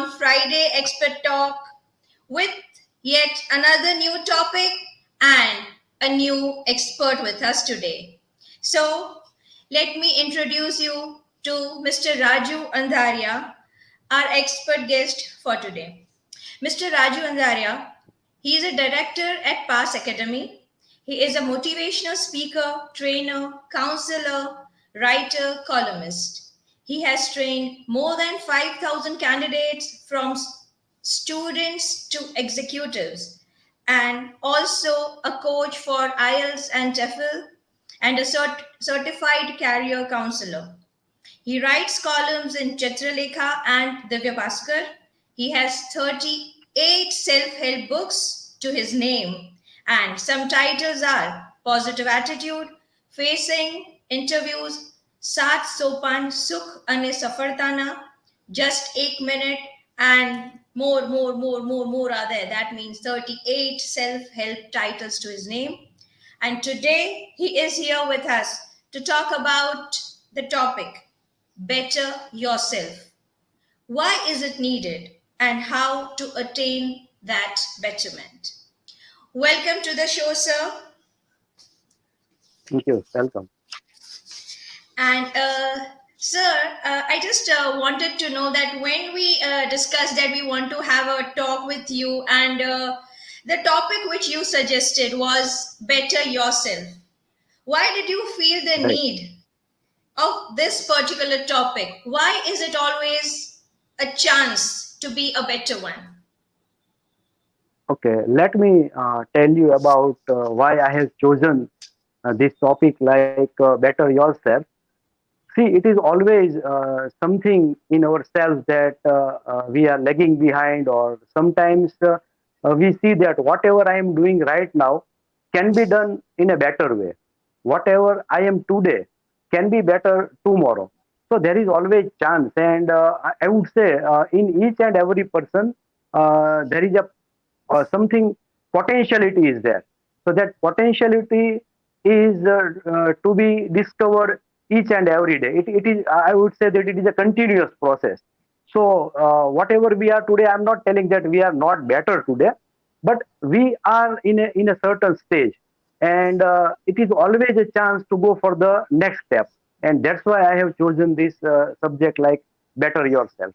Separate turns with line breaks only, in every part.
on Friday Expert Talk with yet another new topic and a new expert with us today. So, let me introduce you to Mr. Rajoo Andharia, our expert guest for today. Mr. Raju Andharia, he is a director at PAS Academy. He is a motivational speaker, trainer, counselor, writer, columnist. He has trained more than 5,000 candidates from students to executives and also a coach for IELTS and TOEFL and a certified career counselor. He writes columns in Chitralekha and Divya Bhaskar. He has 38 self help books to his name, and some titles are Positive Attitude, Facing Interviews, Sat Sopan Sukh Ane Safartana, Just Ek Minute, and more are there. That means 38 self help titles to his name. And today he is here with us to talk about the topic better yourself. Why is it needed and how to attain that betterment? Welcome to the show, sir.
Thank you. Welcome.
And sir, I just wanted to know that when we discussed that we want to have a talk with you, and the topic which you suggested was better yourself. Why did you feel the
Right.
need of this particular topic? Why is it always a chance to be a better one?
Okay. Let me tell you about why I have chosen this topic like better yourself. See, it is always something in ourselves that we are lagging behind, or sometimes we see that whatever I am doing right now can be done in a better way. Whatever I am today can be better tomorrow. So there is always chance, and I would say in each and every person there is a something potentiality is there. So that potentiality is to be discovered each and every day. It is, I would say that it is a continuous process. So whatever we are today, I'm not telling that we are not better today, but we are in a certain stage, and it is always a chance to go for the next step. And that's why I have chosen this subject like better yourself.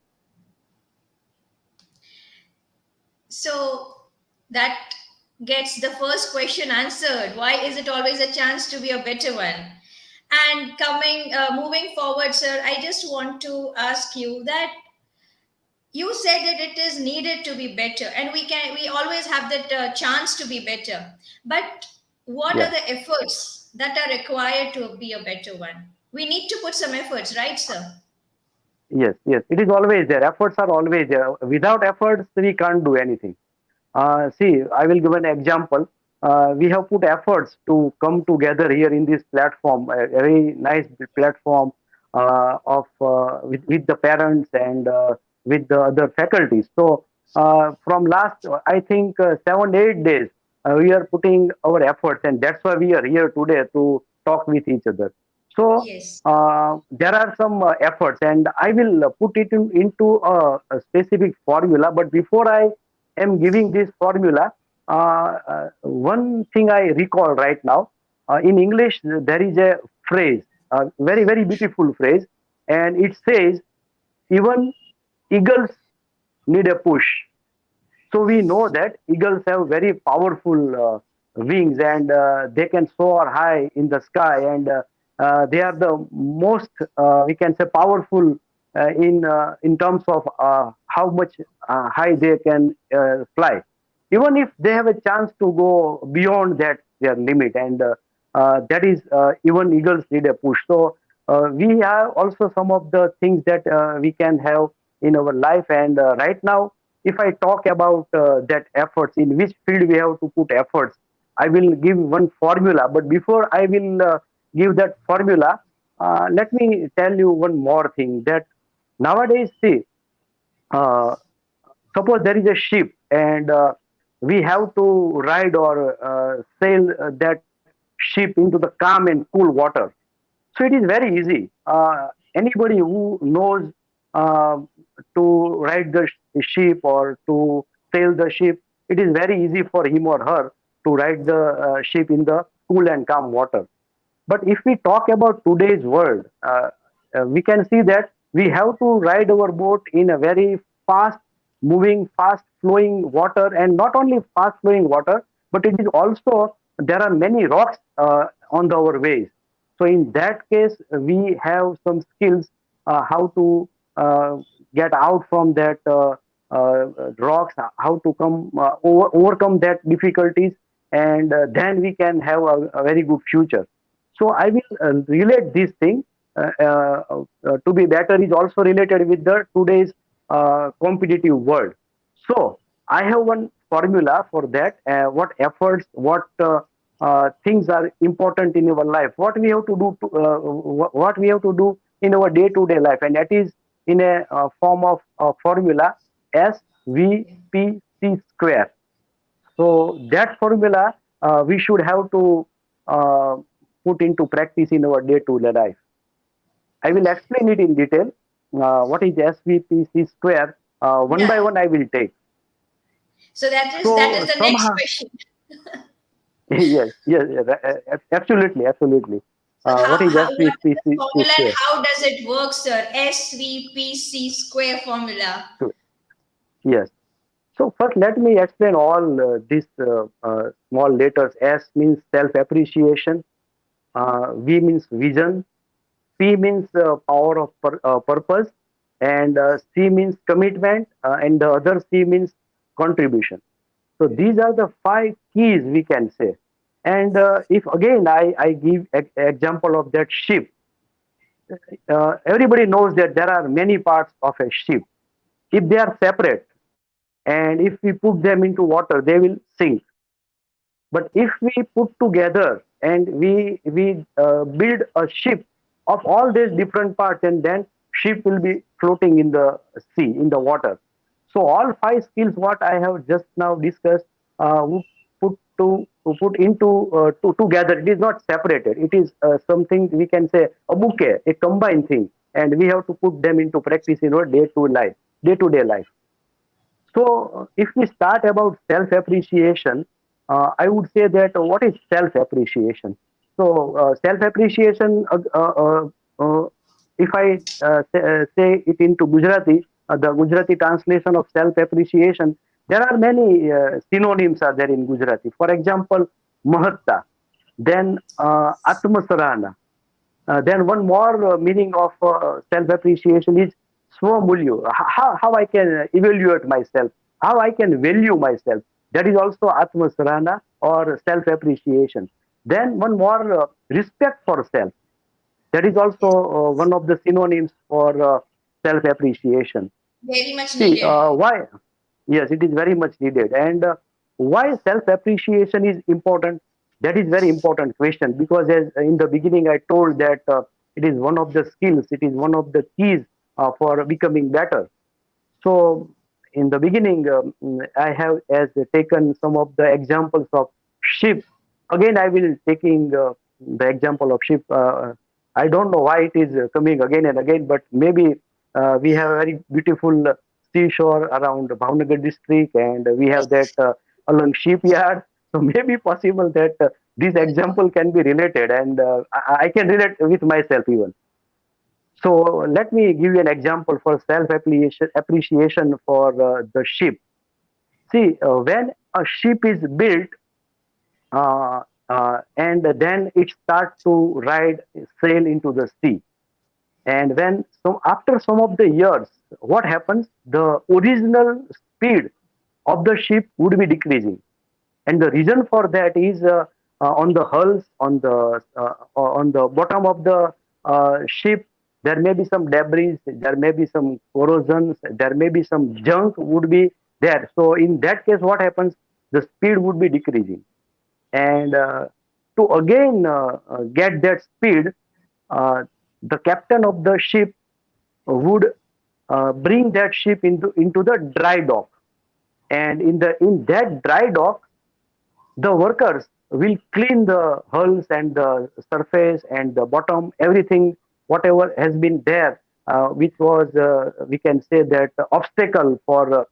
So that gets the first question answered. Why is it always a chance to be a better one? And moving forward, sir, I just want to ask you that you said that it is needed to be better, and we always have that chance to be better. But what are
Yes.
the efforts that are required to be a better one? We need to put some efforts, right, sir?
Yes, yes, it is always there. Efforts are always there. Without efforts, we can't do anything. See, I will give an example. We have put efforts to come together here in this platform, a very nice platform with the parents and with the other faculties. So, from last, I think, 7, 8 days, we are putting our efforts, and that's why we are here today to talk with each other. So,
Yes.
there are some efforts, and I will put it into a specific formula. But before I am giving this formula, one thing I recall right now, in English, there is a phrase, a very, very beautiful phrase, and it says, even eagles need a push. So we know that eagles have very powerful wings, and they can soar high in the sky, and they are the most, we can say, powerful in terms of how much high they can fly. Even if they have a chance to go beyond that their limit, and that is even eagles need a push. So we have also some of the things that we can have in our life, and right now, if I talk about that efforts, in which field we have to put efforts, I will give one formula. But before I will give that formula, let me tell you one more thing, that nowadays, see, uh, suppose there is a ship, and we have to ride or sail that ship into the calm and cool water. So it is very easy. Anybody who knows uh, to ride the ship or to sail the ship, it is very easy for him or her to ride the ship in the cool and calm water. But if we talk about today's world, we can see that we have to ride our boat in a very fast moving, fast flowing water, and not only fast flowing water, but it is also there are many rocks on our ways. So in that case, we have some skills how to uh, get out from that rocks, how to overcome that difficulties, and then we can have a very good future. So I will relate this thing to be better is also related with the today's competitive world. So I have one formula for that. What efforts, what things are important in our life, what we have to do, what we have to do in our day-to-day life, and that is in a form of formula SVPC square. So that formula we should have to uh, put into practice in our day-to-day life. I will explain it in detail. What is SVPC square? One
Yeah.
by one, I will take.
So that is
So
the next
somehow,
question.
yes, yes, yes, absolutely, absolutely.
So
What is
what is the
SVPC
formula and
square?
how does it work, sir? SVPC square formula.
Yes. So first, let me explain all these small letters. S means self-appreciation. V means vision. P means power of purpose, and C means commitment, and the other C means contribution. So these are the five keys we can say. And if again I give example of that ship, everybody knows that there are many parts of a ship. If they are separate, and if we put them into water, they will sink. But if we put together and we build a ship of all these different parts, and then ship will be floating in the sea, in the water. So all five skills what I have just now discussed would to put into together. It is not separated. It is something we can say a bouquet, a combined thing, and we have to put them into practice in our day to day life. So, if we start about self appreciation, I would say that what is self appreciation? So, self appreciation, if I say it into Gujarati, the Gujarati translation of self appreciation, there are many synonyms are there in Gujarati. For example, Mahatta, then Atmasarana, then one more meaning of self-appreciation is swamulyo. How I can evaluate myself, how I can value myself. That is also atmasarana or self-appreciation. Then one more respect for self. That is also one of the synonyms for self-appreciation.
Very much
See,
needed.
why? Yes, it is very much needed. And why self appreciation is important? That is very important question because as in the beginning I told that it is one of the skills, it is one of the keys for becoming better. So in the beginning, I have as taken some of the examples of ship. Again, I will taking the example of ship. I don't know why it is coming again and again, but maybe we have a very beautiful seashore around Bhavnagar district, and we have
Yes.
that along shipyard. So maybe possible that this example can be related, and I can relate with myself even. So let me give you an example for self appreciation for the ship. See, when a ship is built and then it starts to ride sail into the sea, and when so after some of the years, what happens? The original speed of the ship would be decreasing, and the reason for that is on the hulls, on the bottom of the ship, there may be some debris, there may be some corrosions, there may be some junk would be there. So in that case, what happens? The speed would be decreasing, and to again get that speed, uh, the captain of the ship would bring that ship into the dry dock, and in that dry dock the workers will clean the hulls and the surface and the bottom, everything, whatever has been there. which was, we can say that, obstacle for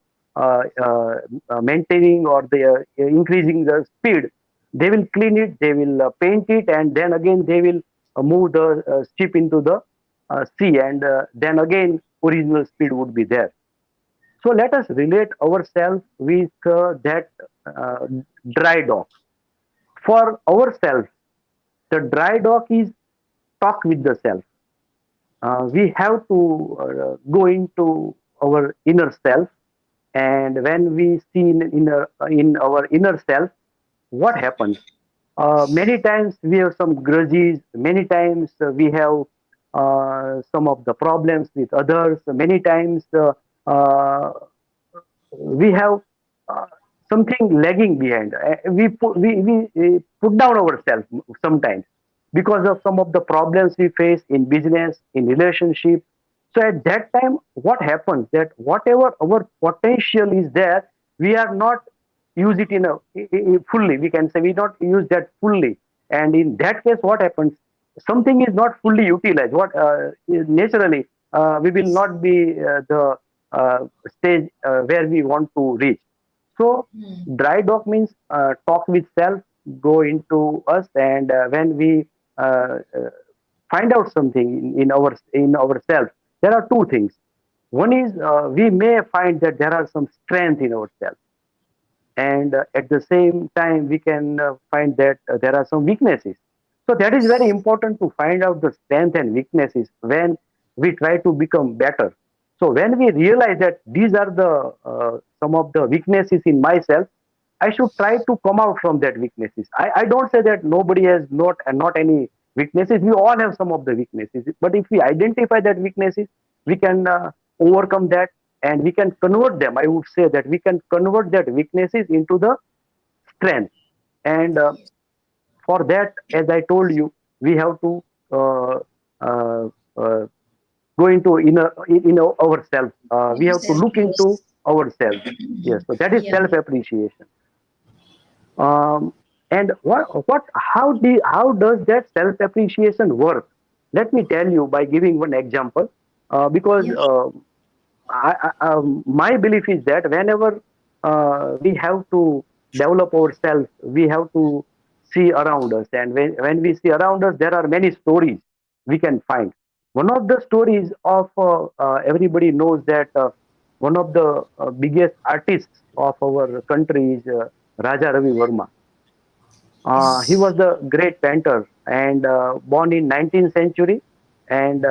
maintaining or the increasing the speed. They will clean it, they will paint it, and then again they will move the ship into the sea, and then again original speed would be there. So let us relate ourselves with that uh, dry dock. For ourselves, the dry dock is talk with the self. We have to go into our inner self, and when we see in our inner self, what happens? Many times we have some grudges. Many times we have some of the problems with others. Many times uh, we have uh, something lagging behind. We put down ourselves sometimes because of some of the problems we face in business, in relationship. So at that time, what happens that whatever our potential is there, we are not use it in fully. We can say we not use that fully, and in that case, what happens? Something is not fully utilized. What naturally we will not be the stage where we want to reach. So
Hmm.
dry dock means talk with self, go into us, and when we find out something in ourselves, there are two things. One is we may find that there are some strength in ourselves, and at the same time we can find that there are some weaknesses. So that is very important to find out the strength and weaknesses when we try to become better. So when we realize that these are the some of the weaknesses in myself, I should try to come out from that weaknesses. I don't say that nobody has not any weaknesses. We all have some of the weaknesses, but if we identify that weaknesses, we can overcome that, and we can convert them. I would say that we can convert that weaknesses into the strength. And for that, as I told you, we have to uh, uh, uh, go into ourselves. We have to
Yourself,
look into
yes.
ourselves. Yes, so that is
Yeah.
self appreciation. um, and how does that self appreciation work? Let me tell you by giving one example, because
Yeah.
my belief is that whenever we have to develop ourselves, we have to see around us, and when we see around us, there are many stories we can find. One of the stories of everybody knows that one of the biggest artists of our country is Raja Ravi Verma. He
Yes.
was the great painter and born in 19th century, and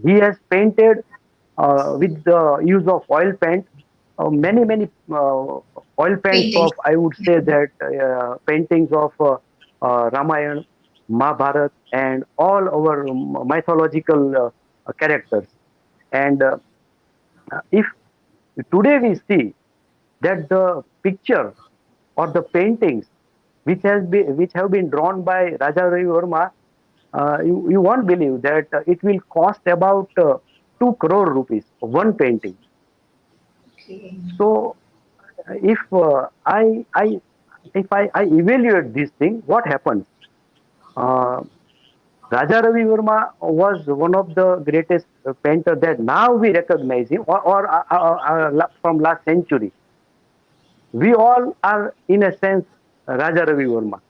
he has painted with the use of oil paint many oil paints
Painting.
of, I would say that, paintings of Ramayana, Mahabharat, and all our mythological characters. And if today we see that the picture or the paintings which have been drawn by Raja Ravi Verma, you won't believe that it will cost about 2 crore rupees one painting.
Okay.
So if I evaluate this thing, what happens? Uh, Raja Ravi Verma was one of the greatest painter that now we recognize him, or from last century. We all are, in a sense, Raja Ravi Verma.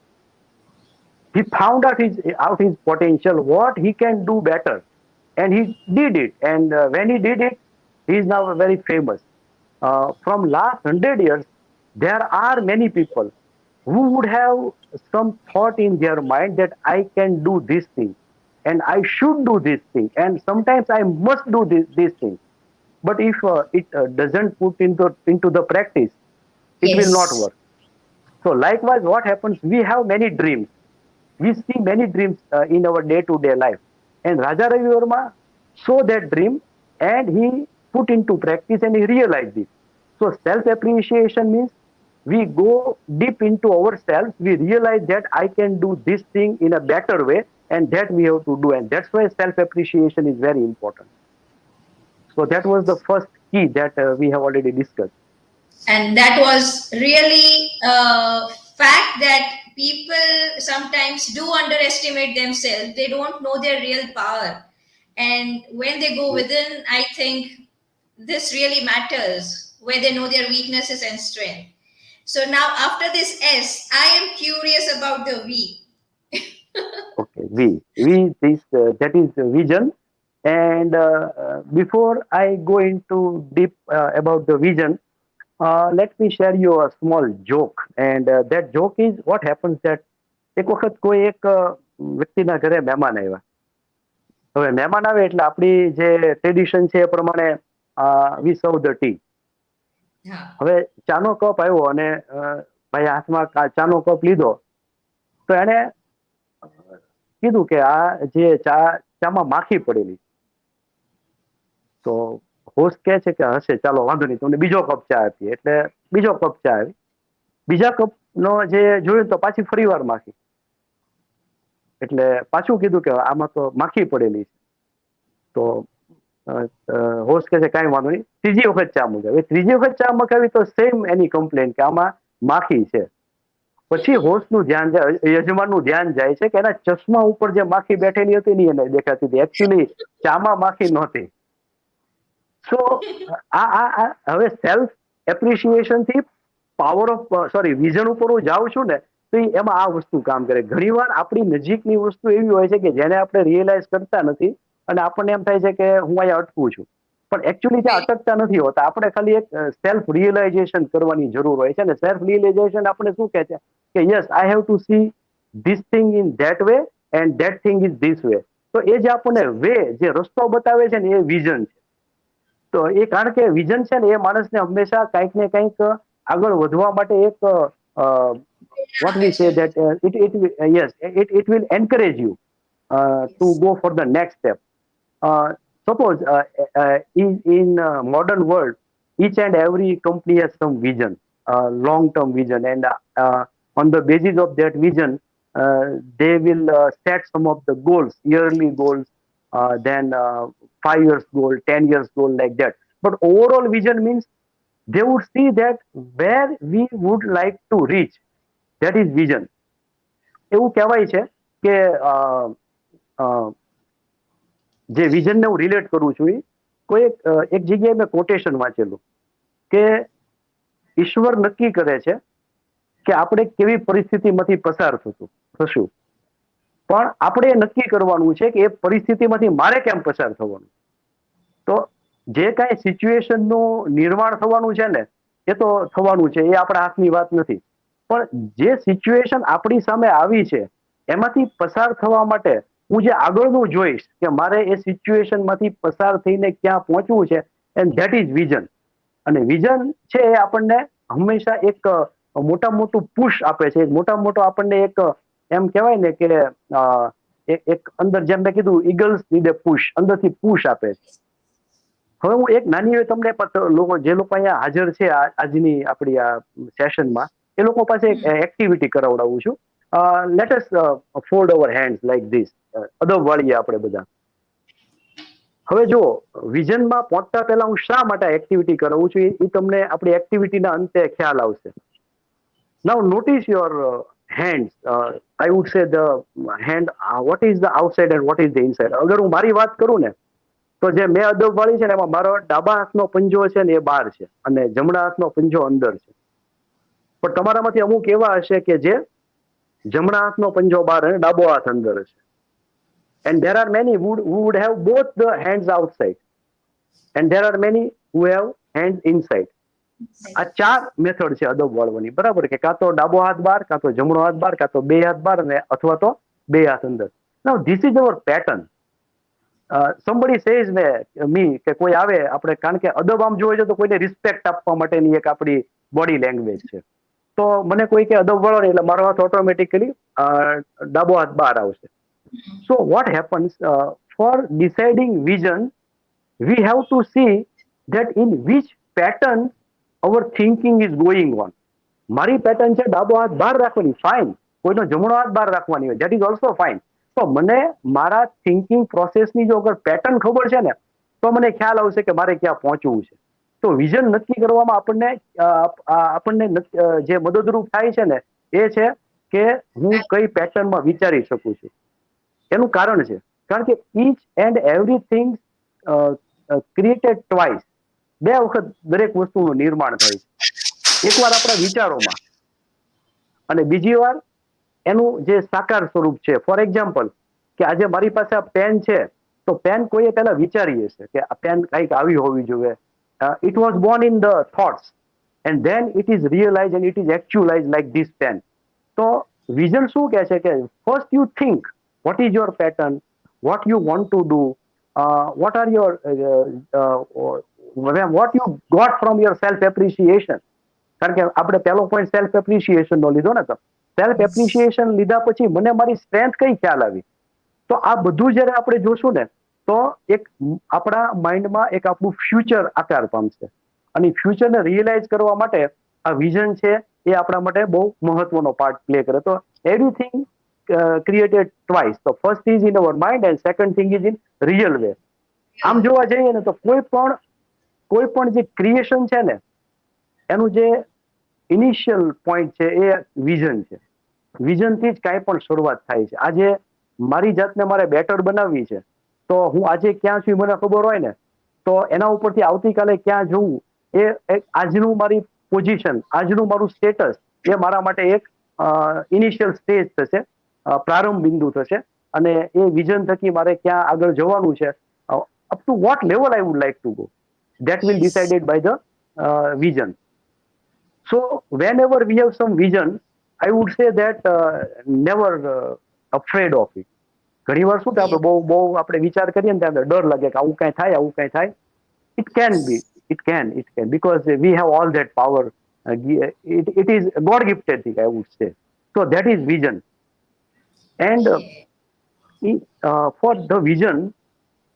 He found out his potential, what he can do better, and he did it. And when he did it, he is now very famous. From last 100 years, there are many people who would have some thought in their mind that I can do this thing, and I should do this thing, and sometimes I must do this thing. But if it doesn't put into the practice, it will not
Yes.
work. So likewise, what happens? We have many dreams, we see many dreams in our day-to-day life. And Raja Ravi Verma saw that dream, and he put into practice, and he realized it. So self-appreciation means we go deep into ourselves, we realize that I can do this thing in a better way, and that we have to do. And that's why self-appreciation is very important. So that was the first key that we have already discussed.
And that was really a fact that people sometimes do underestimate themselves. They don't know their real power. And when they go within, I think this really matters, where they know their weaknesses and strength. So now, after this S, I am curious about the V.
Okay, we this that is vision. And before I go into deep about the vision, let me share you a small joke. And that joke is what happens that એક વખત કોઈ એક વ્યક્તિના ઘરે મહેમાન આવ્યા. હવે મહેમાન આવે એટલે આપણી જે ટ્રેડિશન છે એ પ્રમાણે વી સર્વ ધ ટી.
Yeah.
હવે ચાનો કપ આવ્યો અને ભાઈ હાથમાં ચાનો કપ લીધો તો એને કીધું કે આ જે ચામાં માખી પડેલી. તો હોસ્ટ કહે છે કે હશે, ચાલો વાંધો નહીં, તમને બીજો કપ ચા આપીએ. એટલે બીજો કપ ચા આવી. બીજા કપનો જે જોયું તો પાછી ફરીવાર માખી. એટલે પાછું કીધું કે આમાં તો માખી પડેલી છે. તો હોસ્ટ કહે છે કાંઈ વાંધો નહીં, ત્રીજી વખત ચા મગાવી. ત્રીજી વખત ચા મગાવી તો સેમ એની કમ્પ્લેન કે આમાં માખી છે. પછી હોસ્ટનું ધ્યાન જાય, યજમાનનું ધ્યાન જાય છે કે એના ચશ્મા ઉપર જે માખી બેઠેલી હતી ને એને દેખાતી હતી. એકચ્યુઅલી ચામાં માખી નહોતી. સો આ હવે સેલ્ફ એપ્રિશિએશન થી પાવર ઓફ વિઝન ઉપર હું જાઉં છું ને તો એમાં આ વસ્તુ કામ કરે. ઘણીવાર આપણી નજીકની વસ્તુ એવી હોય છે કે જેને આપણે રિયલાઇઝ કરતા નથી અને આપણને એમ થાય છે કે હું અહીંયા અટકું છું, પણ એકચ્યુઅલી ત્યાં અટકતા નથી હોતા. આપણે ખાલી એક સેલ્ફ રિયલાઇઝેશન કરવાની જરૂર હોય છે. અને સેલ્ફ રિયલાઇઝેશન આપણે શું કહે છે કે yes I have to see this thing in that way and that thing is this way. તો એ જે આપણને વે, જે રસ્તો બતાવે છે ને, એ વિઝન છે. તો એ કારણ કે વિઝન છે ને એ માણસને હંમેશા કંઈક ને કંઈક આગળ વધવા માટે એક what we say that it will encourage you to
Yes.
go for the next step. Suppose in modern world, each and every company has some vision, long term vision, and on the basis of that vision they will set some of the goals, yearly goals, then 5 years goal, 10 years goal, like that. But overall vision means they would see that where we would like to reach, that is vision. એવું કહેવાય છે કે જે વિઝનને હું relate કરું છું, કોઈ એક જગ્યાએ મેં કોટેશન વાંચેલું કે ઈશ્વર નક્કી કરે છે કે આપણે કેવી પરિસ્થિતિમાંથી પસાર થશું, પણ આપણે નક્કી કરવાનું છે કે એ પરિસ્થિતિમાંથી મારે કેમ પસાર થવાનું. તો જે કાંઈ સિચ્યુએશનનું નિર્માણ થવાનું છે ને એ તો થવાનું છે, એ આપણા હાથની વાત નથી. પણ જે સિચ્યુએશન આપણી સામે આવી છે એમાંથી પસાર થવા માટે હું જે આગળનું જોઈશ કે મારે એ સિચ્યુએશનમાંથી પસાર થઈને ક્યાં પહોંચવું છે, એન્ડ ધેટ ઇઝ વિઝન. અને વિઝન છે એ આપણને હંમેશા એક મોટા મોટું પુશ આપે છે, મોટા મોટો આપણને એક એમ કહેવાય ને કે એક અંદર જેમ મેં કીધું ઈગલ્સ નીડ એ પુશ, અંદરથી પુશ આપે છે. હવે હું એક નાની તમને લોકો જે લોકો અહીંયા હાજર છે આજની આપણી આ સેશનમાં, એ લોકો પાસે એક એક્ટિવિટી કરાવડાવું છું. Let us fold our hands like this, અદબ વાળીએ આપણે બધા. હવે જો વિઝનમાં પહોંચતા પહેલા હું શા માટે એક્ટિવિટી કરાવું છું એ તમને આપણી એક્ટિવિટીના અંતે ખ્યાલ આવશે. Now notice your hands. I would say the hand, what is the outside and what is the inside. અગર હું મારી વાત કરું ને તો જે મેં અદબ વાળી છે ને એમાં મારો ડાબા હાથનો પંજો છે ને એ બહાર છે અને જમણા હાથનો પંજો અંદર છે. પણ તમારામાંથી અમુક એવા હશે કે જે જમણા હાથનો પંજો બહાર અને ડાબો હાથ અંદર છે. And there are many who would have both the hands outside, and there are many who have hands inside. આ ચાર મેથડ છે અદબ વાળવાની, બરાબર? કે કાં તો ડાબો હાથ બહાર, કાં તો જમણો હાથ બહાર, કાં તો બે હાથ બહાર અને અથવા તો બે હાથ અંદર. Now this is our pattern. somebody says me કે કોઈ આવે આપણે, કારણ કે અદબ આમ જોઈએ તો કોઈને રિસ્પેક્ટ આપવા માટેની એક આપણી બોડી લેંગ્વેજ છે. તો મને કોઈ કે અદબ વાળો ને એટલે મારો હાથ ઓટોમેટિકલી ડાબો હાથ બહાર આવશે. So what happens for deciding vision, we have to see that in which pattern our thinking is going on. મારી પેટર્ન છે ડાબો હાથ બહાર રાખવાની, ફાઇન. કોઈનો જમણો હાથ બહાર રાખવાની હોય, ધેટ ઇઝ ઓલ્સો ફાઇન. તો મને મારા થિંકિંગ પ્રોસેસની જો અગર પેટર્ન ખબર છે ને તો મને ખ્યાલ આવશે કે મારે ક્યાં પહોંચવું છે. તો વિઝન નક્કી કરવામાં આપણને જે મદદરૂપ થાય છે ને એ છે કે હું કઈ પેટર્નમાં વિચારી શકું છું. એનું કારણ છે કારણ કે each and everything created twice, બે વખત દરેક વસ્તુનું નિર્માણ થાય છે. એકવાર આપણા વિચારોમાં અને બીજી વાર એનું જે સાકાર સ્વરૂપ છે. ફોર એક્ઝામ્પલ, કે આજે મારી પાસે આ પેન છે, તો પેન કોઈએ પહેલા વિચારી હશે કે આ પેન કંઈક આવી હોવી જોઈએ. It was born in the thoughts and then it is realize and it is actualize like this pen. તો વિઝન શું કહે છે કે first you think what is your pattern, what you want to do, what are your what you got from your self appreciation. કારણ કે આપણે પહેલો point self appreciation નો લીધો ને, તો સેલ્ફ એપ્રિશિએશન લીધા પછી મને મારી સ્ટ્રેન્થ કઈ ખ્યાલ આવી. તો આ બધું જયારે આપણે જોશું ને, તો એક આપણા માઇન્ડમાં એક આપણું ફ્યુચર આકાર પામશે. અને ફ્યુચરને રિયલાઇઝ કરવા માટે આ વિઝન છે એ આપણા માટે બહુ મહત્વનો પાર્ટ પ્લે કરે. તો એવરીથિંગ ક્રિએટેડ ટ્વાઇસ. તો first is in our mind and second thing is in real way. આમ જોવા જઈએ ને તો કોઈ પણ જે ક્રિએશન છે ને, એનું જે ઇનિશિયલ પોઈન્ટ છે એ વિઝન છે. વિઝનથી જ કાંઈ પણ શરૂઆત થાય છે. આજે મારી જાતને મારે બેટર બનાવવી છે, તો હું આજે ક્યાં છું મને ખબર હોય ને, તો એના ઉપરથી આવતીકાલે ક્યાં જવું એ આજનું મારી પોઝિશન, આજનું મારું સ્ટેટસ, એ મારા માટે એક ઇનિશિયલ સ્ટેજ થશે, પ્રારંભ બિંદુ થશે. અને એ વિઝન થકી મારે ક્યાં આગળ જવાનું છે, up to what level I would like to go, that will decided by the vision. So whenever we have some vision, I would say that never afraid of it. ઘણી વાર શું થાય, આપણે બહુ આપણે વિચાર કરીએ ને ત્યારે ડર લાગે કે આવું કઈ થાય, આવું કઈ થાય. It can be, it can because we have all that power. It is God gifted thing, I would say. So that is vision. And for the vision,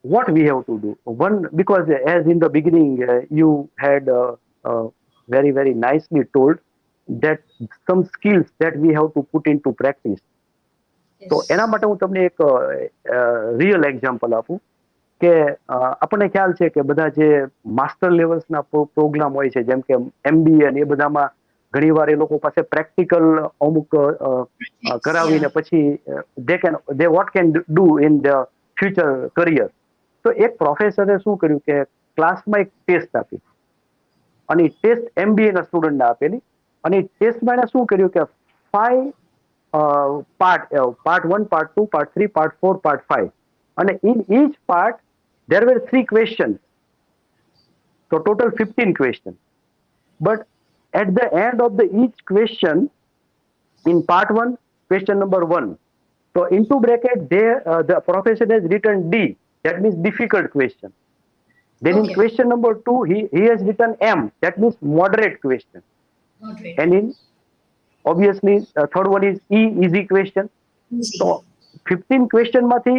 what we have to do, one, because as in the beginning you had very nicely told that some skills that we have to put into practice. તો એના માટે હું તમને એક real example આપું કે આપણને ખ્યાલ છે કે બધા જે માસ્ટર લેવલ્સના પ્રોગ્રામ હોય છે, જેમ કે MBA એ બધામાં ઘણી વાર એ લોકો પાસે પ્રેક્ટિકલ અમુક કરાવીને પછી they what can do in the future career. તો એક પ્રોફેસરે શું કર્યું કે ક્લાસમાં એક ટેસ્ટ આપી, અને એ ટેસ્ટ MBA ના સ્ટુડન્ટને આપેલી. અને એ ટેસ્ટમાં એને શું કર્યું કે 5 part 1, part 2, part 3, part 4, part 5, અને in each part there were 3 questions, so total 15 questions. But at the end of the each question, in part 1, question number 1, so into bracket there the professor has written D, that means difficult question. Then in question number 2 he has written M, that means moderate question. And in obviously third one is E, easy question. So 15 question માંથી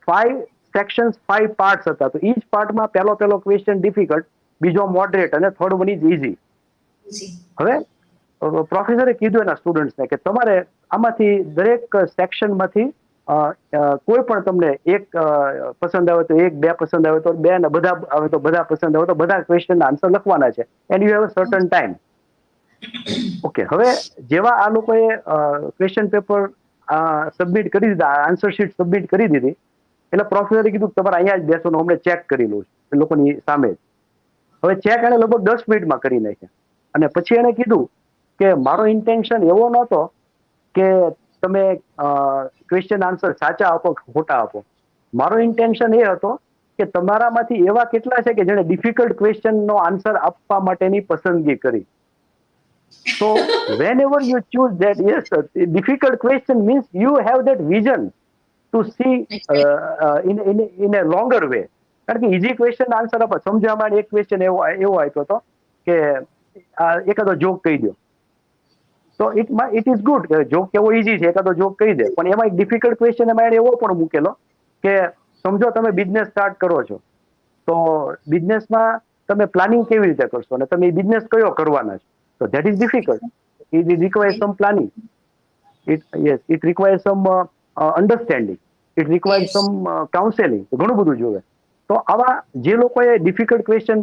5 sections, 5 parts હતા. તો each part માં પહેલો question difficult, બીજો moderate અને third one is easy. હવે પ્રોફેસરે કીધું એના સ્ટુડન્ટ્સને કે તમારે આમાંથી દરેક સેક્શન માંથી કોઈ પણ તમને એક પસંદ આવે તો એક, બે પસંદ આવે તો બે, અને બધા આવે તો બધા પસંદ આવે તો બધા ક્વેશ્ચનના આન્સર લખવાના છે. And you have a certain time. Okay, હવે જેવા આ લોકોએ ક્વેશ્ચન પેપર સબમિટ કરી દીધા, આન્સર શીટ સબમિટ કરી દીધી, એટલે પ્રોફેસરે કીધું તમારે અહીંયા જ બેસો, અમને ચેક કરી લઉં છું એ લોકોની સામે જ. હવે ચેક એને લગભગ 10 મિનિટમાં કરી નાખ્યા. અને પછી એને કીધું કે મારો ઇન્ટેન્શન એવો નહોતો કે તમે ક્વેશ્ચન આન્સર સાચા આપો કે ખોટા આપો. મારો ઇન્ટેન્શન એ હતો કે તમારામાંથી એવા કેટલા છે કે જેણે ડિફિકલ્ટ ક્વેશ્ચનનો આન્સર આપવા માટેની પસંદગી કરી. So whenever you choose that, yes, difficult question means you have that vision to see in a longer way. કારણ કે ઇઝી ક્વેશ્ચન આન્સર આપો, સમજાવવામાં એક ક્વેશ્ચન એવો આપ્યો હતો કે એકાદો જોક કહી દો. તો ઇટ ઇઝ ગુડ, જોક કેવો ઇઝી છે, એકાદો જોક કહી દે. પણ એમાં એક ડિફિકલ્ટ ક્વેશ્ચન એમાં એવો પણ મૂકેલો કે સમજો તમે બિઝનેસ સ્ટાર્ટ કરો છો, તો બિઝનેસમાં તમે પ્લાનિંગ કેવી રીતે કરશો અને તમે બિઝનેસ કયો કરવાના છો. So that is difficult. It requires some planning. It requires some understanding. It requires some counseling. ઘણું બધું જોવે. તો આવા જે લોકોએ ડિફિકલ્ટ ક્વેશ્ચન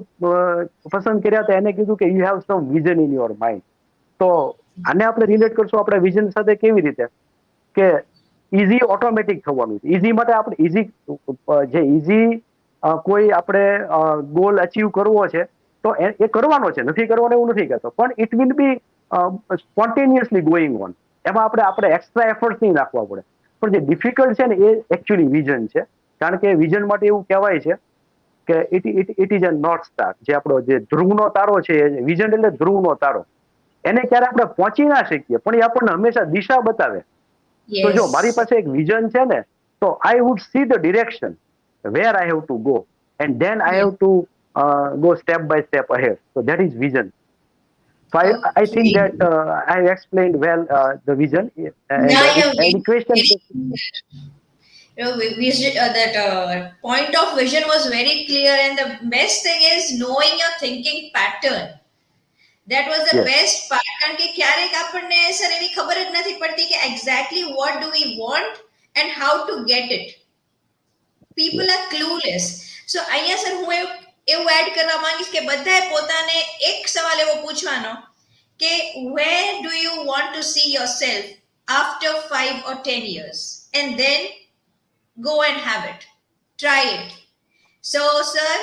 પસંદ કર્યા હતા એને કીધું કે you have sum vision in your mind. તો આને આપણે રિલેટ કરશું આપણા વિઝન સાથે કેવી રીતે કે ઇઝી ઓટોમેટિક થવાનું છે. ઇઝી માટે આપણે ઇઝી જે ઇઝી કોઈ આપણે ગોલ અચીવ કરવો છે તો એ કરવાનો છે, નથી કરવાનો એવું નથી કહેતો, પણ it will be spontaneously going on. એમાં આપણે એક્સ્ટ્રા એફર્ટ નહીં નાખવા પડે. પણ જે ડિફિકલ્ટ છે ને એ એકચ્યુઅલી વિઝન છે. કારણ કે વિઝન માટે એવું કહેવાય છે કે it is a north star. જે આપણો જે ધ્રુવનો તારો છે, વિઝન એટલે ધ્રુવનો તારો. એને ક્યારે આપણે પહોંચી ના શકીએ પણ એ આપણને હંમેશા દિશા બતાવે. તો જો મારી
Yes.
પાસે એક વિઝન છે ને, તો I would see the direction where I have to go, and then I
Yes.
Have to go step by step ahead. So that is vision. So I think
Okay.
that I explained well the vision, and
Yeah, yeah,
any question?
very clear. Vision, that point of vision was very clear, and the best thing is knowing your thinking pattern. That was the
Yes,
best part. કારણ કે ક્યારેક આપણને sir એવી ખબર જ નથી પડતી કે exactly what do we want and how to get it.
yes.
People are clueless. So અહીંયા સર હું એવું એડ કરવા માંગીશ કે બધાએ પોતાને એક સવાલ એવો પૂછવાનો કે where do you want to see yourself after 5 or 10 years, and then go and have it. Try it. So, sir,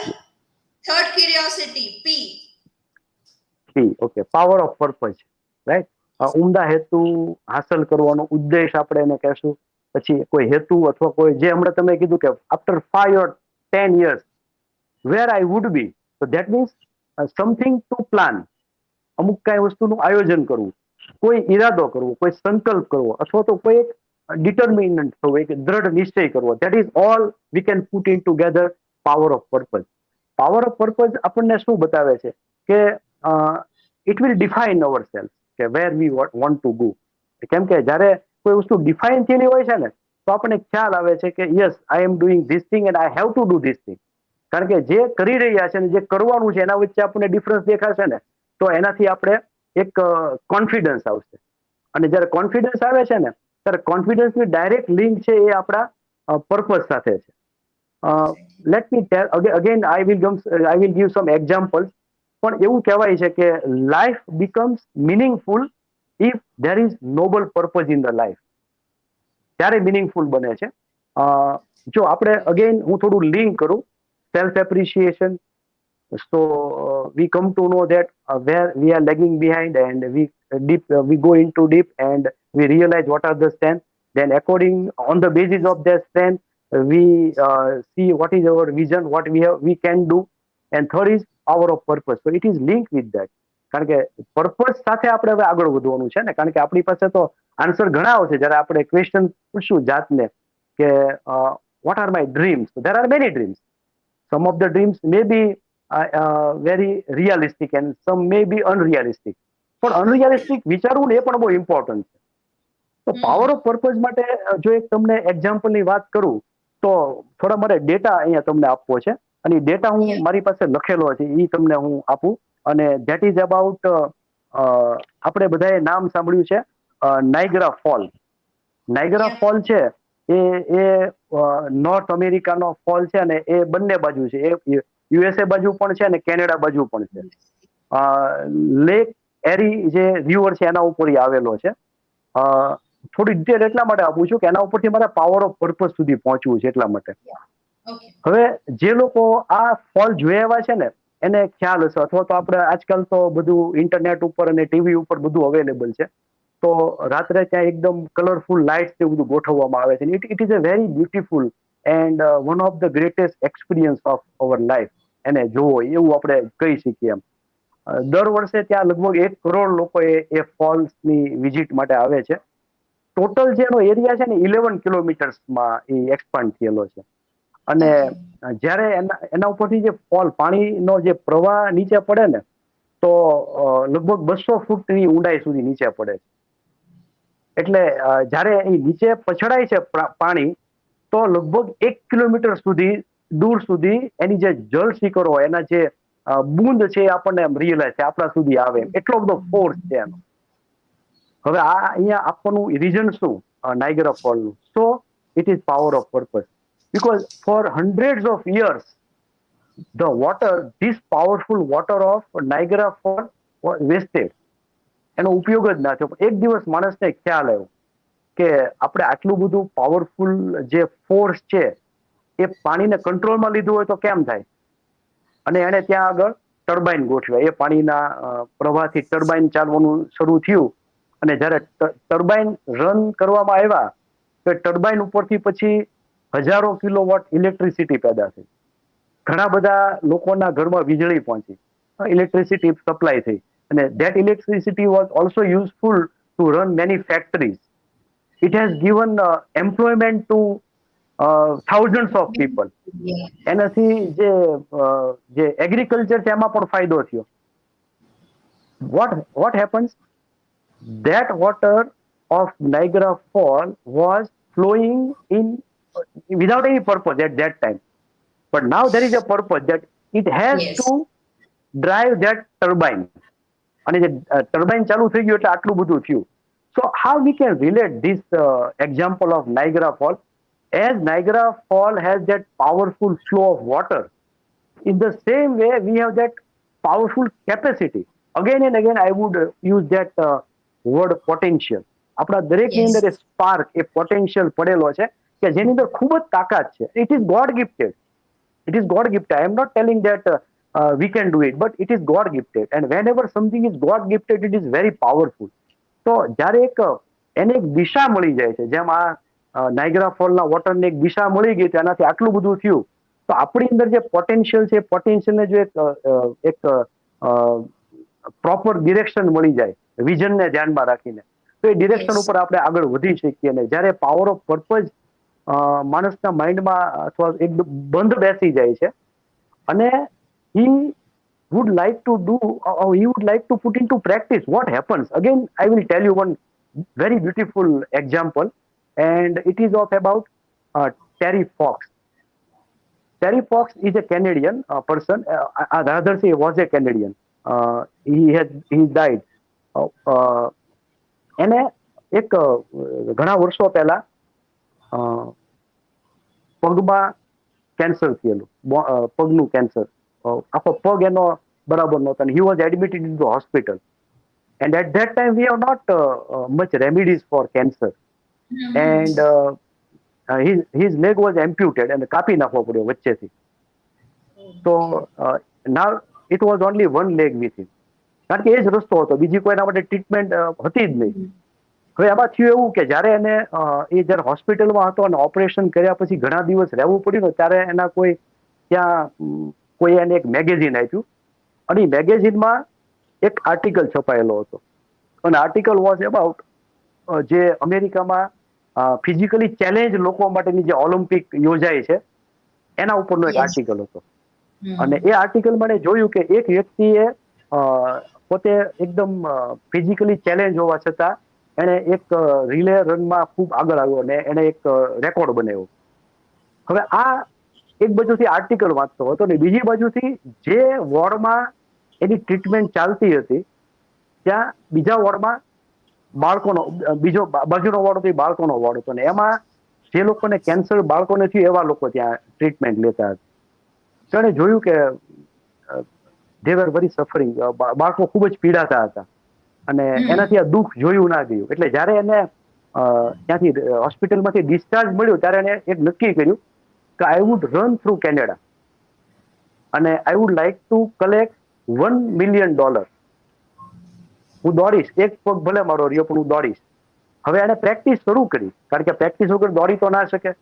third curiosity, P.
Okay, power of purpose, right. ઉમદા હેતુ હાંસલ કરવાનો ઉદ્દેશ આપણે એને કહેશું. પછી કોઈ હેતુ અથવા કોઈ જે હમણાં તમે કીધું કે after 5 or 10 years where I would be, તો that means something to plan. અમુક કાંઈ વસ્તુનું આયોજન કરવું, કોઈ ઈરાદો કરવો, કોઈ સંકલ્પ કરવો, અથવા તો કોઈ એક ડિટર્મિનન્ટ થવું, એક દ્રઢ નિશ્ચય કરવો. That is all we can put in together power of purpose. Power of purpose આપણને શું બતાવે છે કે it will define our self, કે વેર વી વોન્ટ ટુ ગો. કેમ કે જ્યારે કોઈ વસ્તુ ડિફાઇન થયેલી હોય છે ને, તો આપણને ખ્યાલ આવે છે કે yes, I am doing this thing and I have to do this thing. કારણ કે જે કરી રહ્યા છે ને જે કરવાનું છે એના વચ્ચે આપણને ડિફરન્સ દેખાશે ને, તો એનાથી આપણે એક કોન્ફિડન્સ આવશે. અને જ્યારે કોન્ફિડન્સ આવે છે ને, ત્યારે કોન્ફિડન્સની ડાયરેક્ટ લિંક છે એ આપણા પર્પઝ સાથે છે. Let me tell again, I will give some examples. પણ એવું કહેવાય છે કે life becomes meaningful if there is noble purpose in the life. ત્યારે મિનિંગફુલ બને છે. જો આપણે અગેન હું થોડું લિંક કરું, self appreciation. So we come to know that where we are lagging behind, and we go into deep, and we realize what are the strengths. Then according on the basis of their strength, we see what is our vision, what we can do. And third is power of purpose. So it is linked with that. કારણ કે purpose સાથે આપણે હવે આગળ વધવાનું છે ને, કારણ કે આપણી પાસે તો આન્સર ઘણા આવશે. જ્યારે આપણે ક્વેશ્ચન પૂછશું જાતને કે what are my dreams, so there are many dreams. Some of the dreams may be very realistic and some may be unrealistic. પણ અનરિયાલિસ્ટિક વિચારવું ને એ પણ બહુ ઇમ્પોર્ટન્ટ છે. તો પાવર ઓફ પર્પઝ માટે જો એક તમને એક્ઝામ્પલની વાત કરું, તો થોડા મારે ડેટા અહીંયા તમને આપવો છે. અને એ ડેટા હું
Yeah.
મારી પાસે લખેલો છે, એ તમને હું આપું. અને ધેટ ઇઝ અબાઉટ, આપણે બધાએ નામ સાંભળ્યું છે નાઇગરા ફોલ. નાઇગરા
Yeah.
ફોલ છે એ નોર્થ અમેરિકાનો ફોલ છે, અને એ બંને બાજુ છે. એ યુએસએ બાજુ પણ છે અને કેનેડા બાજુ પણ છે. લેક એરી જે રિવર છે એના ઉપર આવેલો છે. થોડી ડિટેલ એટલા માટે આપું છું કે એના ઉપરથી મારે પાવર ઓફ પર્પઝ સુધી પહોંચવું છે, એટલા માટે.
Okay.
હવે જે લોકો આ ફોલ જોયા છે ને, એને ખ્યાલ હશે, અથવા તો આપણે આજકાલ તો બધું ઇન્ટરનેટ ઉપર અને ટીવી ઉપર બધું અવેલેબલ છે. તો રાત્રે ત્યાં એકદમ કલરફુલ લાઇટ્સ તે બધું ગોઠવવામાં આવે છે. It is a very beautiful and one of the greatest experience of our life. એને જોવો એવું આપણે કહી શકીએ એમ. દર વર્ષે ત્યાં લગભગ 1 કરોડ લોકો એ ફોલ્સની વિઝિટ માટે આવે છે. ટોટલ જેનો એરિયા છે ને 11 કિલોમીટર્સમાં એ એક્સપાન્ડ થયેલો છે. અને
Okay.
જ્યારે એના ઉપરથી જે ફોલ પાણીનો જે પ્રવાહ નીચે પડે ને, તો લગભગ 200 ફૂટની ઊંડાઈ સુધી નીચે પડે છે. એટલે જ્યારે એ નીચે પછડાય છે પાણી, તો લગભગ 1 કિલોમીટર સુધી દૂર સુધી એની જે જળ શિખરો હોય, એના જે બૂંદ છે એ આપણને એમ રિયલાઇઝ છે આપણા સુધી આવે એમ, એટલો બધો ફોર્સ છે એનો. હવે આ અહીંયા આપવાનું રીઝન શું નાઇગરા ફોલનું? So it is power of purpose. because for hundreds of years the water, this powerful water of Niagara Fall was wasted. એનો ઉપયોગ જ ના થયો. એક દિવસ માણસને ખ્યાલ આવ્યો કે આપણે આટલું બધું પાવરફુલ જે ફોર્સ છે એ પાણીને કંટ્રોલમાં લીધું હોય તો કેમ થાય? અને એને ત્યાં આગળ ટર્બાઇન ગોઠવ્યા. એ પાણીના પ્રવાહથી ટર્બાઇન ચાલવાનું શરૂ થયું. અને જ્યારે ટર્બાઇન રન કરવામાં આવ્યા તો ટર્બાઇન ઉપરથી પછી હજારો કિલોવોટ ઇલેક્ટ્રિસિટી પેદા થઈ. ઘણા બધા લોકોના ઘરમાં વીજળી પહોંચી, ઇલેક્ટ્રિસિટી સપ્લાય થઈ. અને that electricity was also useful to run many factories. It has given employment to thousands of people.
Yeah.
એનાથી જે એગ્રીકલ્ચર છે એમાં પણ ફાયદો થયો. what happens? That water of Niagara Fall was flowing in without any purpose at that time. But now there is a purpose that it has
Yes.
to drive that turbine. અને જે turbine ચાલુ થઈ ગયું એટલે આટલું બધું થયું. So how we can relate this example of Niagara fall? As Niagara fall has that powerful flow of water, in the same way we have that powerful capacity. Again and again I would use that word potential. આપણા દરેકની
Yes.
અંદર એ spark, એ potential પડેલો છે કે જેની અંદર ખૂબ જ તાકાત છે. It is God gifted. It is God gifted. I am not telling that we can do it, but it is God gifted. And whenever something is God gifted, it is very powerful. તો જ્યારે એને એક દિશા મળી જાય છે, જેમ આ નાઇગરા ફોલના વોટરને એક દિશા મળી ગઈ તો એનાથી આટલું બધું થયું. તો આપણી અંદર જે પોટેન્શિયલ છે, પોટેન્શિયલને જો એક પ્રોપર ડિરેક્શન મળી જાય, વિઝનને ધ્યાનમાં રાખીને, તો એ ડિરેક્શન
Yes.
ઉપર આપણે આગળ વધી શકીએ. ને જ્યારે પાવર ઓફ પર્પઝ માણસના માઇન્ડમાં અથવા એકદમ બંધ બેસી જાય છે અને he would like to do, or he would like to put into practice, what happens? Again, I will tell you one very beautiful example, and it is of about Terry Fox. Terry Fox is a Canadian person. Rather say he was a Canadian. He died. એને એક ઘણા વર્ષો પહેલા પગમાં cancer થયેલું, પગનું cancer. આખો પગ એનો બરાબર નહોતો અને he was admitted into hospital. And at that time we have not much remedies for cancer. And his leg was amputated and કાપી નાખવો પડ્યો વચ્ચેથી. So now it was only one leg with him. કારણ કે એ જ રસ્તો હતો, બીજી કોઈ એના માટે ટ્રીટમેન્ટ હતી જ નહીં. હવે એમાં થયું એવું કે જ્યારે એને એ જ્યારે હોસ્પિટલમાં હતો અને ઓપરેશન કર્યા પછી ઘણા દિવસ રહેવું પડ્યું ને, ત્યારે એના ત્યાં કોઈ એને એક મેગેઝિન આપ્યું અને એ મેગેઝિનમાં એક આર્ટિકલ છપાયેલો હતો. અને આર્ટિકલ વોઝ અબાઉટ જે અમેરિકામાં ફિઝિકલી ચેલેન્જ લોકો માટેની જે ઓલિમ્પિક યોજાય છે એના ઉપરનો એક
Yes.
આર્ટિકલ હતો. અને એ આર્ટિકલમાં મેં જોયું કે એક વ્યક્તિએ પોતે એકદમ ફિઝિકલી ચેલેન્જ હોવા છતાં એણે એક રિલે રનમાં ખૂબ આગળ આવ્યો અને એણે એક રેકોર્ડ બનાવ્યો. હવે આ એક બાજુથી આર્ટિકલ વાંચતો હતો ને બીજી બાજુથી જે વોર્ડમાં એની ટ્રીટમેન્ટ ચાલતી હતી ત્યાં બીજા વોર્ડમાં બાળકોનો, બીજો બાજુનો વોર્ડ હતો એ બાળકોનો વોર્ડ હતો ને એમાં જે લોકોને કેન્સર બાળકોને થયું એવા લોકો ત્યાં ટ્રીટમેન્ટ લેતા હતા. તો એણે જોયું કે they were very suffering. બાળકો ખૂબ જ પીડાતા હતા અને એનાથી આ દુઃખ જોયું ના ગયું. એટલે જ્યારે એને ત્યાંથી હોસ્પિટલમાંથી ડિસ્ચાર્જ મળ્યું ત્યારે એને એક નક્કી કર્યું કે I would run through Canada અને I would like to collect $1 million. હું દોડીશ, એક પગ ભલે મારો રહ્યો પણ હું દોડીશ. હવે એને પ્રેક્ટિસ શરૂ કરી, કારણ કે પ્રેક્ટિસ વગર દોડી તો ના શકે.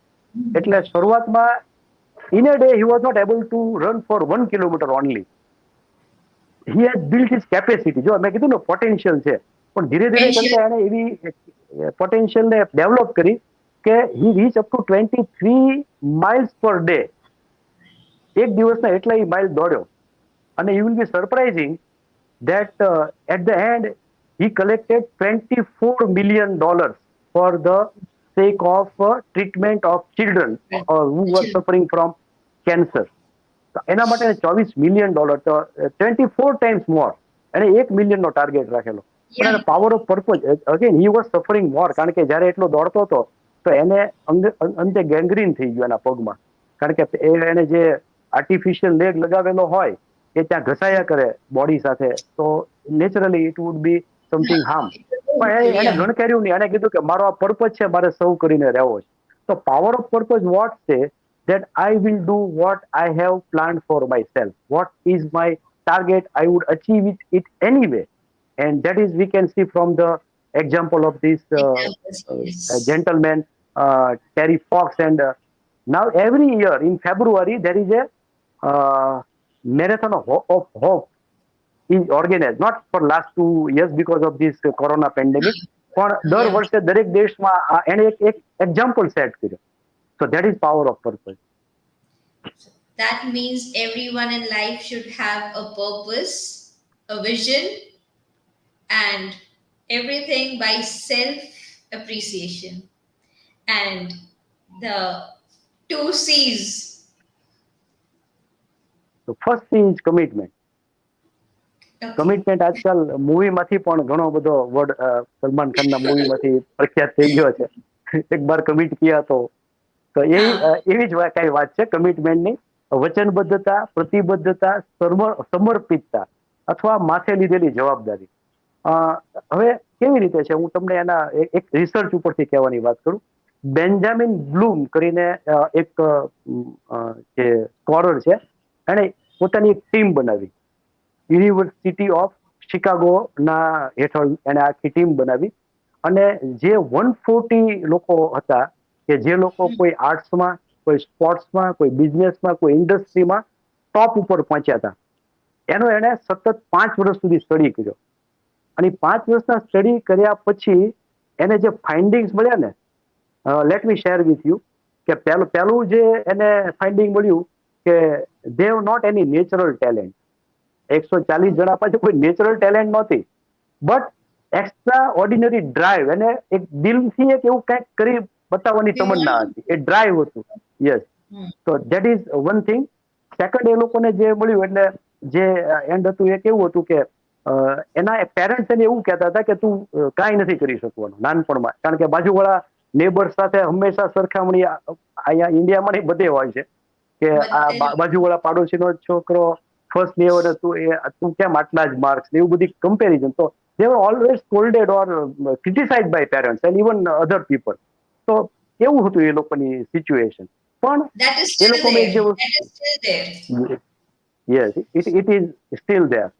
એટલે શરૂઆતમાં in a day he was not able to run for 1 kilometer only. He has built his capacity. જો મેં કીધું ને પોટેન્શિયલ છે, પણ ધીરે ધીરે કરતા એને એવી પોટેન્શિયલને ડેવલપ કરી કે he reached up to 23 miles per day. એક દિવસના એટલા માઇલ દોડ્યો અને you will be surprising that at the end he collected $24 million for the sake of treatment of children who were suffering from cancer. એના માટે $24 million, તો 24 times more. એને $1 million target રાખેલો. પણ એને power of purpose, again he was suffering more, કારણ કે જ્યારે એટલો દોડતો હતો તો એને અંતે ગેંગ્રીન થઈ ગયું એના પગમાં, કારણ કે એને જે આર્ટિફિશિયલ લેગ લગાવેલો હોય એ ત્યાં ઘસાયા કરે બોડી સાથે, તો naturally it would be something harm. પણ એને
Yeah.
ગણકાર્યું નહીં, એને કીધું કે મારો આ પર્પઝ છે, મારે સર્વ કરીને રહેવો છે. તો પાવર ઓફ પર્પઝ વોટ છે that I will do what I have planned for myself. What is my target? I would achieve it anyway. And that is we can see from the example of this
Examples. Yes.
gentleman, Terry Fox. And now every year in February there is a marathon of hope is organized, not for last 2 years because of this corona pandemic, પણ દર
Yeah.
વર્ષે દરેક દેશમાં એને એક example set કર્યો. So that is power of purpose.
That means everyone in life should have a purpose, a vision, and everything by self appreciation. And the two C's.
So first thing is commitment.
Okay.
Commitment આજકાલ મૂવીમાંથી પણ ઘણો બધો word Salman ખાનના મૂવીમાંથી પ્રખ્યાત થઈ ગયો છે. એક બાર કમિટ કિયા તો એ
Huh.
એવી જ કઈ વાત છે કમિટમેન્ટની. વચનબદ્ધતા, પ્રતિબદ્ધતા, સમર્પિતતા અથવા માથે લીધેલી જવાબદારી. હવે કેવી રીતે છે હું તમને એના એક રિસર્ચ ઉપરથી કહેવાની વાત કરું. બેન્જામિન બ્લૂમ કરીને એક જે સ્કોલર છે, એણે પોતાની એક ટીમ બનાવી. યુનિવર્સિટી ઓફ શિકાગોના હેઠળ એને આખી ટીમ બનાવી. અને જે 140 લોકો હતા કે જે લોકો કોઈ આર્ટ્સમાં, કોઈ સ્પોર્ટ્સમાં, કોઈ બિઝનેસમાં, કોઈ ઇન્ડસ્ટ્રીમાં ટોપ ઉપર પહોંચ્યા હતા, એનો એણે સતત 5 વર્ષ સુધી સ્ટડી કર્યો. અને 5 વર્ષના સ્ટડી કર્યા પછી એને જે ફાઇન્ડિંગ્સ મળ્યા ને, let me share with you, કે પહેલું જે એને ફાઇન્ડિંગ મળ્યું કે they have not any natural talent. 140 જણા પાસે કોઈ નેચરલ ટેલેન્ટ નહોતી, બટ એક્સ્ટ્રા ઓર્ડિનરી ડ્રાઈવ, એને એક દિલથી એક એવું કંઈક કરી બતાવવાની
We
તમન્ના
want.
હતી, એ ડ્રાઈવ હતું. યસ.
Hmm.
તો that is one thing. Second, એ લોકોને જે મળ્યું એટલે જે એન્ડ હતું એ કેવું હતું કે એના પેરેન્ટ્સ એને એવું કહેતા હતા કે તું કાંઈ નથી કરી શકવાનું નાનપણમાં, કારણ કે બાજુવાળા નેબર્સ સાથે હંમેશા સરખામણી અહીંયા ઇન્ડિયામાં નહીં બધે હોય છે કે આ
But then,
બાજુવાળા પાડોશીનો છોકરો ફર્સ્ટ લેવલ હતું, તું કેમ આટલા જ માર્ક્સ, એવું બધી કમ્પેરિઝન. તો they were always scolded or criticized by parents and even other people. તો કેવું હતું એ લોકોની સિચ્યુએશન. પણ
that is
એ
still
લોકોમાં એક
there.
જે
That is still there.
yes, it is still there.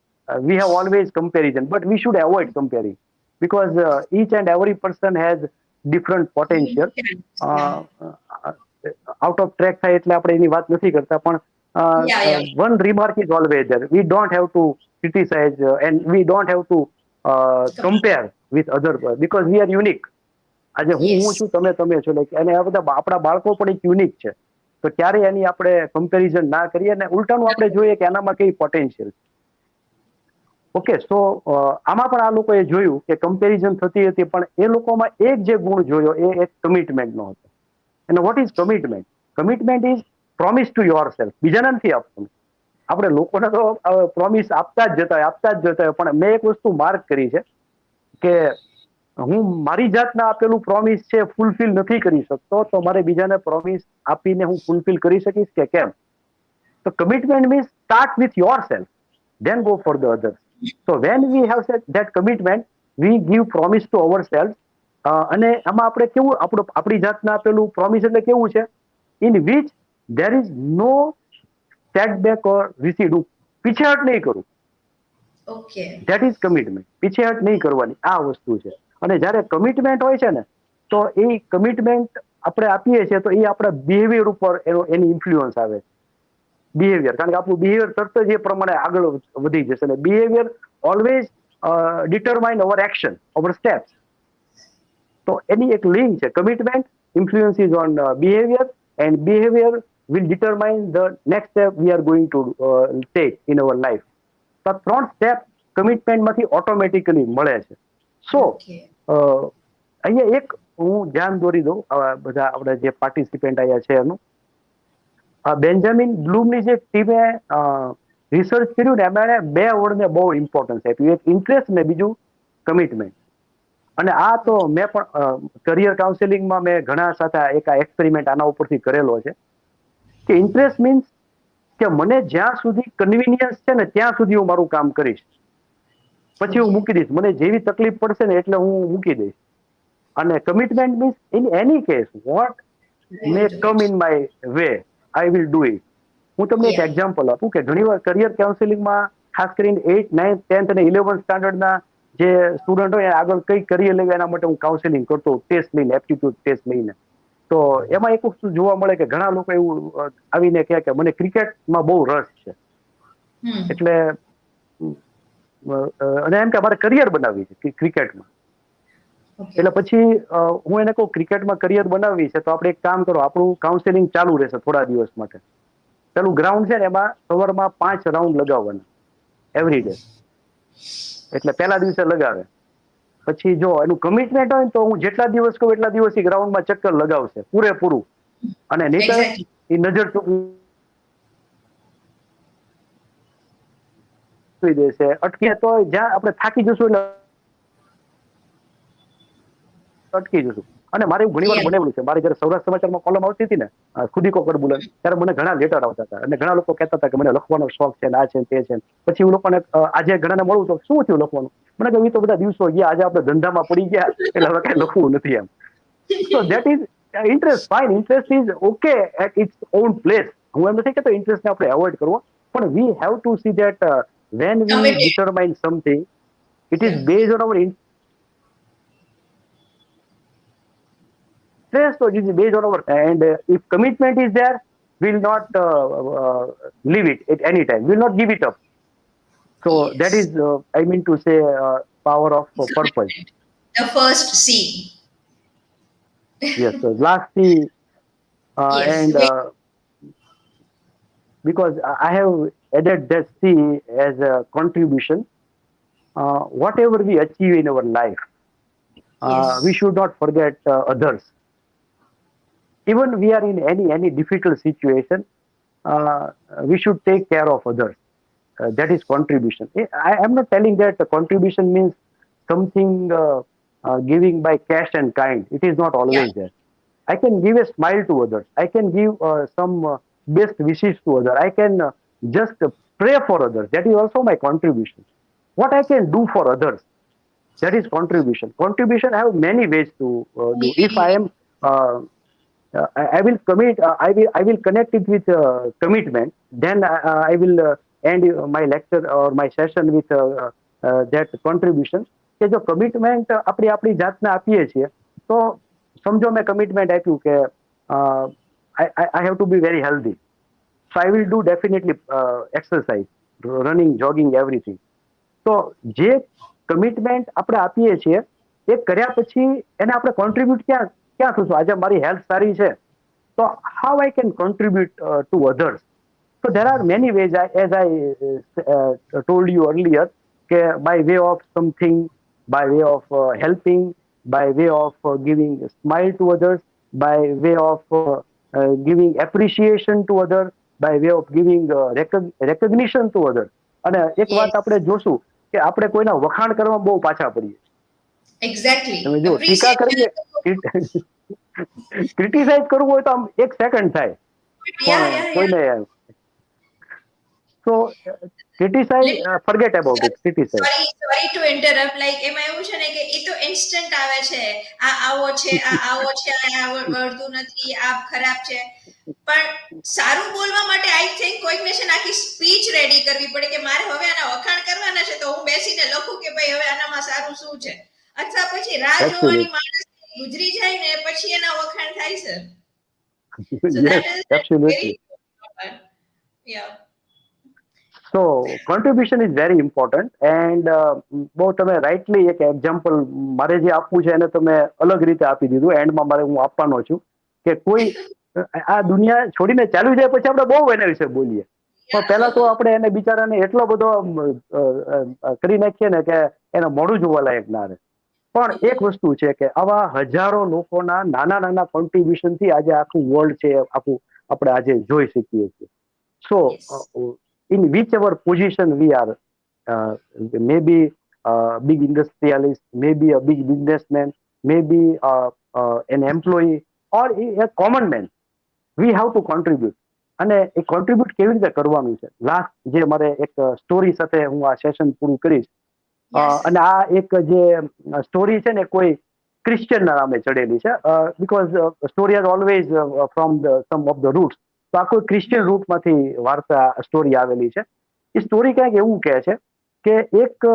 We have always comparison, but we should avoid comparing because each and every person has different potential.
Yeah.
Out of track થાય એટલે આપણે એની વાત નથી કરતા, પણ
Yeah.
one remark is always there. We don't have to criticize and we don't have to compare with other because we are unique. આજે હું
Yes.
છું, તમે છો, અને આ બધા આપણા બાળકો પણ એક યુનિક છે. તો ક્યારે એની આપણે કમ્પેરિઝન ના કરીએ અને ઉલટાનું આપણે જોઈએ કે એનામાં કઈ પોટેન્શિયલ. ઓકે, સો આમાં પણ આ લોકોએ જોયું કે કમ્પેરિઝન થતી હતી, પણ એ લોકોમાં એક જે ગુણ જોયો એ એક કમિટમેન્ટનો હતો. અને what is commitment? Commitment is promise to your self. બીજાને નથી આપવાનું. આપણે લોકોને તો પ્રોમિસ આપતા જ જતા હોય, પણ મેં એક વસ્તુ માર્ક કરી છે કે હું મારી જાતના આપેલું પ્રોમિસ છે ફૂલફિલ નથી કરી શકતો, તો મારે બીજાને પ્રોમિસ આપીને હું ફૂલફિલ કરી શકીશ કે કેમ? તો commitment means start with your self, then go for the others. So when we have said that commitment, we give promise to ourselves. અને આમાં આપણે કેવું આપણી જાતના આપેલું પ્રોમિસ એટલે કેવું છે? In which there is no setback or recede. પીછેહટ નહીં કરું.
Okay.
That is commitment. પીછેહટ નહીં કરવાની, આ વસ્તુ છે. અને જ્યારે કમિટમેન્ટ હોય છે ને, તો એ કમિટમેન્ટ આપણે આપીએ છીએ તો એ આપણા બિહેવિયર ઉપર એની ઇન્ફ્લુઅન્સ આવે છે. બિહેવિયર, કારણ કે આપણું બિહેવિયર તરત જ એ પ્રમાણે આગળ વધી જશે. અને behaviour always determine our action, our steps. તો એની એક લિંક છે. Commitment influences on behaviour and behaviour will determine the next step we are going to take in our life. તો 3 સ્ટેપ કમિટમેન્ટમાંથી ઓટોમેટિકલી મળે છે. સો
Okay.
અહીંયા એક હું ધ્યાન દોરી દઉં બધા આપણા જે પાર્ટિસિપેન્ટ અહીંયા છે એનું. બેન્જામિન બ્લૂમની જે ટીમે રિસર્ચ કર્યું ને, એમણે 2 વર્ડને બહુ ઇમ્પોર્ટન્સ આપ્યું, એક ઇન્ટરેસ્ટ ને બીજું કમિટમેન્ટ. અને આ તો મેં પણ કરિયર કાઉન્સેલિંગમાં મેં ઘણા સાથે એક એક્સપેરિમેન્ટ આના ઉપરથી કરેલો છે કે ઇન્ટરેસ્ટ મીન્સ કે મને જ્યાં સુધી કન્વિનિયન્સ છે ને ત્યાં સુધી હું મારું કામ કરીશ. પછી હું
Okay.
મૂકી દઈશ. મને જેવી તકલીફ પડશે ને એટલે હું મૂકી દઈશ. અને commitment means in any case what
I
may
will do
come
it.
In my way I will do it. હું તમને એક
Yeah.
એક્ઝામ્પલ આપું કે ઘણી વાર કરિયર કાઉન્સેલિંગમાં ખાસ કરીને 8, 9, 10th અને 11th સ્ટાન્ડર્ડના જે સ્ટુડન્ટ હોય આગળ કઈ કરિયર લેવું એના માટે હું કાઉન્સેલિંગ કરતો, ટેસ્ટ લઈને, એપ્ટિટ્યુડ ટેસ્ટ લઈને. તો એમાં એક વસ્તુ જોવા મળે કે ઘણા લોકો એવું આવીને કહે કે મને ક્રિકેટમાં બહુ રસ છે.
Hmm.
એટલે અને એમ કે અમારે કરિયર બનાવવી છે ક્રિકેટમાં.
Okay.
એટલે પછી હું એને કહું ક્રિકેટમાં કરિયર બનાવવી છે તો આપણે એક કામ કરો, આપણું કાઉન્સેલિંગ ચાલુ રહેશે થોડા દિવસ માટે. પેલું ગ્રાઉન્ડ છે ને એમાં સવારમાં 5 રાઉન્ડ લગાવવાના એવરી ડે. એટલે પહેલા દિવસે લગાવે. પછી જો એનું કમિટમેન્ટ હોય ને તો હું જેટલા દિવસ કહું એટલા દિવસ એ ગ્રાઉન્ડમાં ચક્કર લગાવશે પૂરેપૂરું. અને નહીતર
Exactly.
એ નજર ચૂકવી દેશે. અટકે તો જ્યાં આપણે થાકી જશું એટલે અટકી જશું. અને મારે એવું ઘણી વાર
Yeah.
બનેલું છે. મારે જયારે સૌરાષ્ટ્ર સમાચારમાં કોલમ આવતી હતી ને ખુદી કો કડબુલન, ત્યારે મને ઘણા લેટર આવતા હતા અને ઘણા લોકો કહેતા હતા કે મને લખવાનો શોખ છે, આ છે તે છે. પછી હું લોકોને આજે ઘણાને મળું તો શું થયું લખવાનું, મને કહ્યું એ તો બધા દિવસો ગયા, આજે આપણે ધંધામાં પડી ગયા એટલે હવે કઈ લખવું નથી એમ. So that is interest fine, interest is okay at it's on place. હું એમ નથી કહેતો ઇન્ટરેસ્ટને આપણે એવોઇડ કરવો, પણ we have to see that when we
Committed.
Determine something it is
Yeah.
based on our interest or it is based on our and if commitment is there we'll not leave it at any time, we'll not give it up. So that
Yes.
is I mean to say power of purpose.
Commitment. The first C.
Yes, so lastly
Yes.
and because I have added that C as a contribution, whatever we achieve in our life, we
Yes.
should not forget others. Even we are in any difficult situation, we should take care of others. That is contribution. I am not telling that contribution means something giving by cash and kind. It is not
Yeah.
always there. I can give a smile to others. I can give some best wishes to others. I can just pray for others. That is also my contribution. What I can do for others, that is contribution. Contribution I have many ways to do. If I
Many.
am I will commit. I will connect it with commitment. Then I will end my lecture or my session with that contribution. કે જો commitment આપણે આપણી જાતને આપીએ છીએ તો સમજો મેં કમિટમેન્ટ આપ્યું કે I have to be very healthy. So I will do definitely exercise, running, jogging, everything. તો જે કમિટમેન્ટ આપણે આપીએ છીએ એ કર્યા પછી એને આપણે કોન્ટ્રીબ્યુટ ક્યાં ક્યાં થશું. આજે મારી હેલ્થ સારી છે તો how I can contribute to others. So there are many ways, as I told you earlier, by way of something, by way of helping, by way of giving a smile to others, by way of giving appreciation to others, by way of giving recognition to others. અને એક વાત આપણે
Yes.
જોશું કે આપણે કોઈના વખાણ કરવા બહુ પાછા પડીએ. તમે
Exactly.
જો ટીકા
Appreciation.
કરીએ, ક્રિટિસાઇઝ કરવું હોય તો આમ 1 સેકન્ડ થાય, પણ
Yeah, yeah, yeah.
કોઈને so criticise forget about it. Criticise
sorry to interrupt, like એમાં એવું છે ને કે એ તો ઇન્સ્ટન્ટ આવે છે, આ આવો છે, આ આવો છે, આ વળતું નથી, આ ખરાબ છે. પણ સારું બોલવા માટે આઈ થિંક કોઈકને છે ને આખી સ્પીચ રેડી કરવી પડે કે મારે હવે આના વખાણ કરવાના છે તો હું બેસીને લખું કે ભાઈ હવે આનામાં સારું શું છે, અથવા પછી રાહ જોવાની
એબ્સોલ્યુટ
માણસ ગુજરી જાય ને પછી એના વખાણ થાય છે. સો
yes
that is very
absolutely.
Yeah.
So contribution is very important and બહુ તમે રાઇટલી એક એક્ઝામ્પલ મારે જે આપવું છે એને તમે અલગ રીતે આપી દીધું. એન્ડમાં મારે હું આપવાનો છું કે કોઈ આ દુનિયા છોડીને ચાલ્યું જાય પછી આપણે બહુ એના વિશે બોલીએ, પણ પહેલા તો આપણે એને બિચારાને એટલો બધો કરી નાખીએ ને કે એને મોઢું જોવા લાયક ના રહે. પણ એક વસ્તુ છે કે આવા હજારો લોકોના નાના નાના કોન્ટ્રીબ્યુશનથી આજે આખું વર્લ્ડ છે આખું આપણે આજે જોઈ શકીએ છીએ. સો
Yes.
in whichever position we are, maybe a big industrialist, maybe a big businessman, maybe an employee or a common man, we have to contribute. અને એ કોન્ટ્રીબ્યુટ કેવી રીતે કરવાનું છે, લાસ્ટ જે મારે એક સ્ટોરી સાથે હું આ સેશન પૂરું કરીશ
Yes,
અને
sir.
આ એક જે સ્ટોરી છે ને કોઈ ક્રિશ્ચિયનના નામે ચડેલી છે, because story has always from the some of the roots. તો આ કોઈ ક્રિશ્ચિયન
Hmm.
રૂટમાંથી વાર્તા સ્ટોરી આવેલી છે. એ સ્ટોરી કંઈક એવું કહે છે કે એક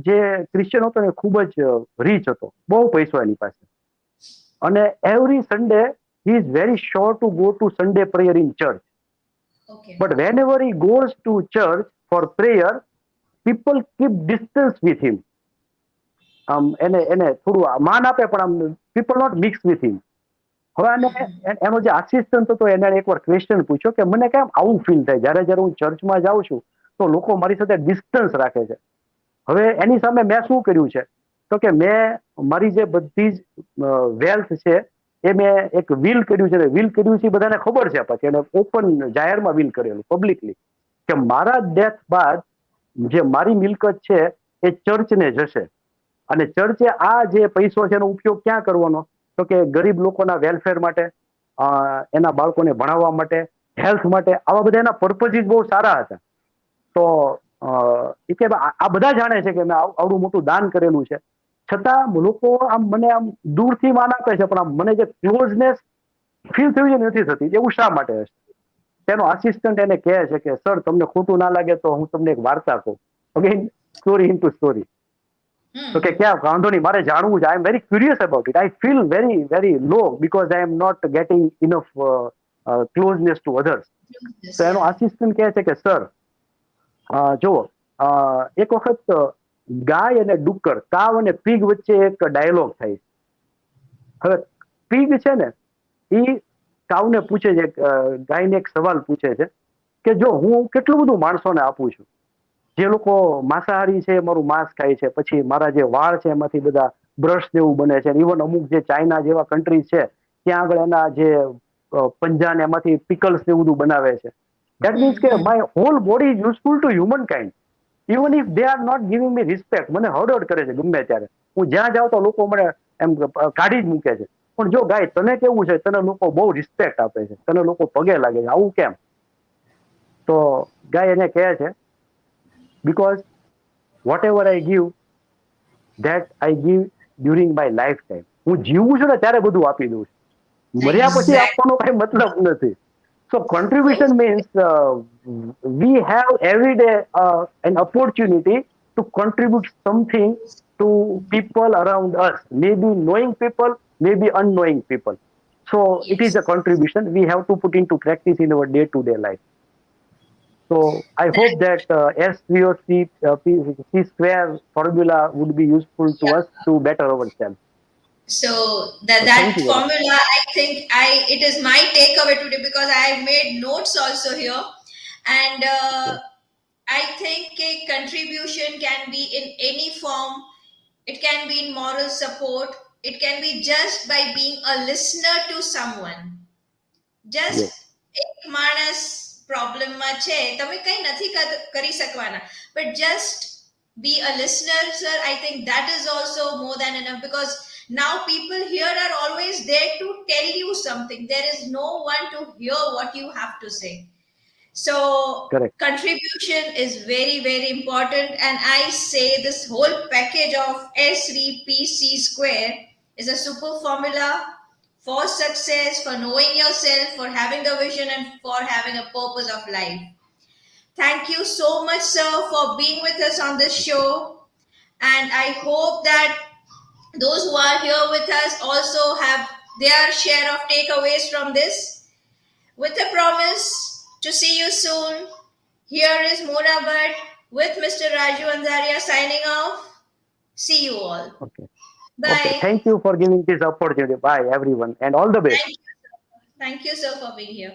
જે ક્રિશ્ચિયન હતો ને ખૂબ જ રીચ હતો, બહુ પૈસો એની પાસે, અને every Sunday he is very sure to go to Sunday prayer in church.
Okay.
But whenever he goes to church for prayer, people keep distance with him. એને એને થોડું માન આપે પણ આમ people not mix with him. હવે આને એનો જે આસિસ્ટન્ટ હતો એને એકવાર ક્વેશ્ચન પૂછ્યો કે મને કેમ આવું ફીલ થાય જ્યારે જ્યારે હું ચર્ચમાં જાઉં છું તો લોકો મારી સાથે ડિસ્ટન્સ રાખે છે. હવે એની સામે મેં શું કર્યું છે તો કે મેં મારી જે બધી જ વેલ્થ છે એ મેં એક વિલ કર્યું છે. વિલ કર્યું છે એ બધાને ખબર છે, પછી એને ઓપન જાહેરમાં વિલ કરેલું પબ્લિકલી કે મારા ડેથ બાદ જે મારી મિલકત છે એ ચર્ચને જશે, અને ચર્ચે આ જે પૈસો છે એનો ઉપયોગ ક્યાં કરવાનો તો કે ગરીબ લોકોના વેલફેર માટે, એના બાળકોને ભણાવવા માટે, હેલ્થ માટે, આવા બધા એના પર્પઝીસ બહુ સારા હતા. તો એ કે આ બધા જાણે છે કે મેં આવડું મોટું દાન કરેલું છે, છતાં લોકો આમ મને આમ દૂરથી માન આપે છે પણ આમ મને જે ક્લોઝનેસ ફીલ થયું છે નથી થતી, એવું શા માટે હશે? તેનો આસિસ્ટન્ટ એને કહે છે કે સર તમને ખોટું ના લાગે તો હું તમને એક વાર્તા કહું. Again story in to story. તો કે
Hmm.
ક્યાં વાંધો નહીં, મારે જાણવું છે, I am very curious about it, I feel very very low because I am not getting enough closeness to others.
Yes,
તો એનો
yeah.
આસિસ્ટન્ટ કહે છે કે સર જુઓ, એક વખત ગાય અને ડુક્કર, કાવ અને પીગ વચ્ચે એક ડાયલોગ થાય છે. હવે પીગ છે ને એ કાવને પૂછે છે, ગાયને એક સવાલ પૂછે છે કે જો હું કેટલું બધું માણસોને આપું છું, જે લોકો માંસાહારી છે મારું માંસ ખાય છે, પછી મારા જે વાળ છે એમાંથી બધા બ્રશ જેવું બને છે, ઇવન અમુક જે ચાઇના જેવા કન્ટ્રી છે ત્યાં આગળ એના જે પંજા ને એમાંથી પિકલ્સ ને બધું બનાવે છે. દેટ મીન્સ કે
Hmm.
My whole body is useful to humankind. Even if they are not giving me respect, મને હર્ડ કરે છે ગમે ત્યારે, હું જ્યાં જાઉં તો લોકો મને એમ કાઢી જ મૂકે છે. પણ જો ગાય તને કેવું છે, તને લોકો બહુ રિસ્પેક્ટ આપે છે, તને લોકો પગે લાગે છે, આવું કેમ? તો ગાય એને કહે છે because whatever I give, that I give during my lifetime. હું જીવું છું ને ત્યારે બધું આપી દઉં છું, મર્યા પછી
Exactly.
આપવાનો કઈ મતલબ નથી. So contribution means we have every day an opportunity to contribute something to people around us, maybe knowing people, maybe unknowing people. So it is a
Yes.
contribution we have to put into practice in our day to day life. So I hope
That,
that S3 or C square formula would be useful to
yeah.
us to better ourselves.
So that
So thank
that
you very much.
formula, I think I it is my takeaway today because I have made notes also here, and
Okay.
I think a contribution can be in any form. It can be in moral support. It can be just by being a listener to someone.
Yes.
Just એક માણસ પ્રોબ્લેમમાં છે, તમે કઈ નથી કરી શકવાના, but just be a listener, sir. I think that is also more than enough because now people here are always there to tell you something. There is no one to hear what you have to say. So
Correct.
contribution is very, very important. And I say this whole package of S3PC square is a super formula for success, for knowing yourself, for having the vision, and for having a purpose of life. Thank you so much, sir, for being with us on this show. And I hope that those who are here with us also have their share of takeaways from this. With a promise to see you soon, here is Mona Bhatt with Mr. Raju Andharia signing off. See you all.
Okay. Okay.
Bye.
Thank you for giving this opportunity. Bye, everyone, and all the best.
Thank you, sir. Thank you, sir, for being here.